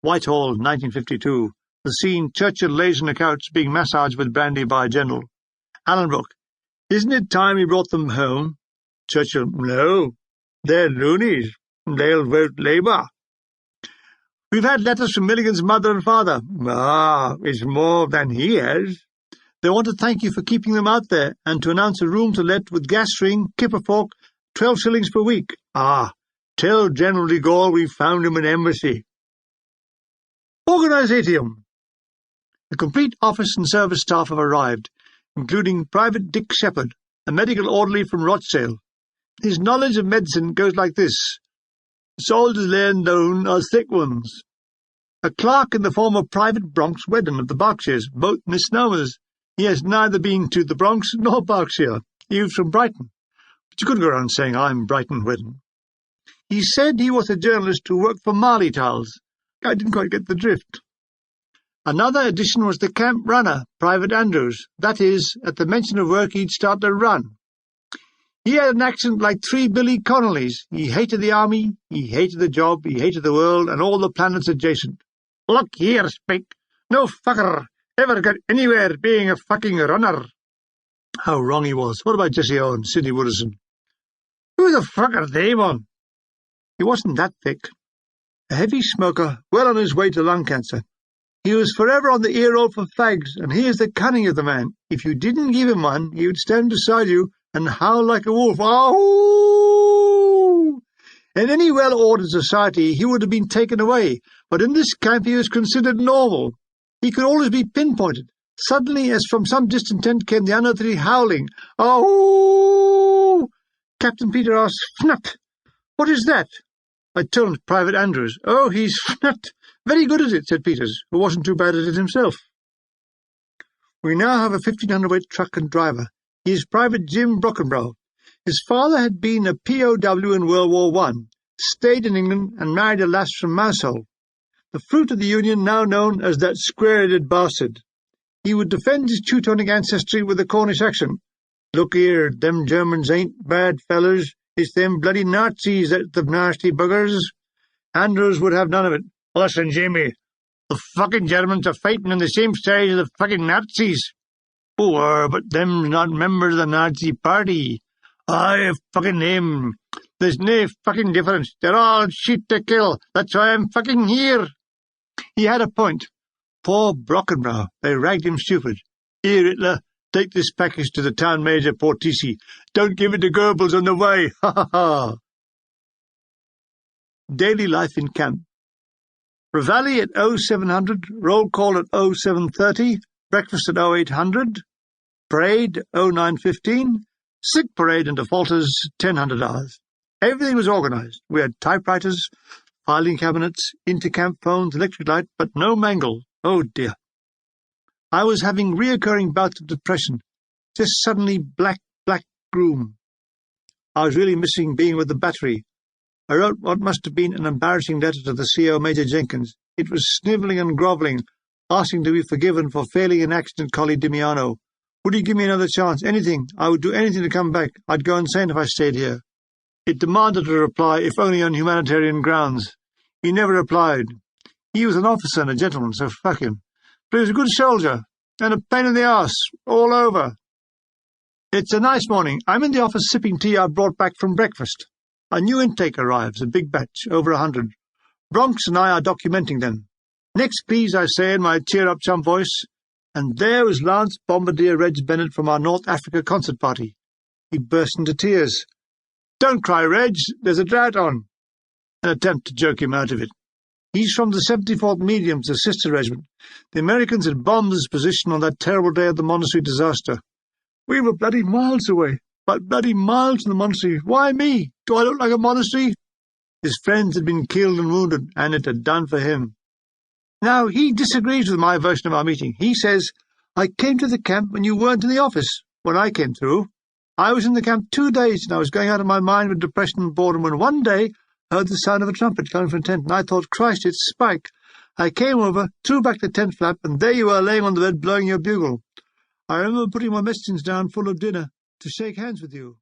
Whitehall, 1952. The scene, Churchill lays on a couch being massaged with brandy by a general. Allenbrook, isn't it time we brought them home? Churchill, no, they're loonies. They'll vote Labour. We've had letters from Milligan's mother and father. Ah, it's more than he has. They want to thank you for keeping them out there and to announce a room to let with gas ring, kipper fork, 12 shillings per week. Ah, tell General de Gaulle we found him an embassy. Organisatium. The complete office and service staff have arrived, including Private Dick Shepherd, a medical orderly from Rochdale. His knowledge of medicine goes like this. Soldiers laid down are thick ones. A clerk in the form of Private Bronx Wedden of the Berkshires, both misnomers. He has neither been to the Bronx nor Berkshire. He was from Brighton. But you couldn't go around saying, I'm Brighton Wedden. He said he was a journalist who worked for Marley Towels. I didn't quite get the drift. Another addition was the camp runner, Private Andrews. That is, at the mention of work he'd start to run. He had an accent like 3 Billy Connolly's. He hated the army, he hated the job, he hated the world, and all the planets adjacent. Look here, Spike. No fucker ever got anywhere being a fucking runner. How wrong he was. What about Jesse Owens, Sidney Wooderson? Who the fuck are they, man? He wasn't that thick. A heavy smoker, well on his way to lung cancer. He was forever on the ear roll for fags, and here's the cunning of the man. If you didn't give him one, he would stand beside you and howl like a wolf. Ow! In any well-ordered society, he would have been taken away, but in this camp he was considered normal. He could always be pinpointed. Suddenly, as from some distant tent, came the unearthly howling. Oh! Captain Peter asked, Fnut, what is that? I turned Private Andrews. Oh, he's Fnut. Very good at it, said Peters, who wasn't too bad at it himself. We now have a 1,500-weight truck and driver. He is Private Jim Brockenbrough. His father had been a POW in World War I, stayed in England and married a lass from Mousehole, the fruit of the Union now known as that square-headed bastard. He would defend his Teutonic ancestry with a Cornish accent. Look here, them Germans ain't bad fellers. It's them bloody Nazis that's the nasty buggers. Andrews would have none of it. Listen, Jimmy, the fucking Germans are fighting on the same side as the fucking Nazis. Poor, but them's not members of the Nazi party. I fucking name. There's no fucking difference. They're all shit to kill. That's why I'm fucking here. He had a point. Poor Brockenbrough. They ragged him stupid. Here, Hitler, take this package to the town major, Portici. Don't give it to Goebbels on the way. Ha ha ha. Daily life in camp. Reveille at 0700, roll call at 0730, breakfast at 0800, parade 0915, sick parade and defaulters 1000 hours. Everything was organised. We had typewriters, filing cabinets, intercamp phones, electric light, but no mangle. Oh dear. I was having reoccurring bouts of depression, just suddenly black gloom. I was really missing being with the battery. I wrote what must have been an embarrassing letter to the CO, Major Jenkins. It was snivelling and grovelling, asking to be forgiven for failing in accident Collie Dimiano. Would he give me another chance? Anything. I would do anything to come back. I'd go insane if I stayed here. It demanded a reply, if only on humanitarian grounds. He never replied. He was an officer and a gentleman, so fuck him. But he was a good soldier, and a pain in the arse, all over. It's a nice morning. I'm in the office sipping tea I brought back from breakfast. A new intake arrives, a big batch, over 100. Bronx and I are documenting them. Next, please, I say in my cheer-up-chum voice. And there was Lance Bombardier Reg Bennett from our North Africa concert party. He burst into tears. Don't cry, Reg, there's a drought on. An attempt to joke him out of it. He's from the 74th Mediums, the sister regiment. The Americans had bombed his position on that terrible day of the monastery disaster. We were bloody miles away. But bloody miles from the monastery. Why me? Do I look like a monastery? His friends had been killed and wounded, and it had done for him. Now, he disagrees with my version of our meeting. He says, I came to the camp when you weren't in the office, when I came through. I was in the camp 2 days, and I was going out of my mind with depression and boredom when one day I heard the sound of a trumpet coming from the tent, and I thought, Christ, it's Spike. I came over, threw back the tent flap, and there you were laying on the bed blowing your bugle. I remember putting my medicines down full of dinner to shake hands with you.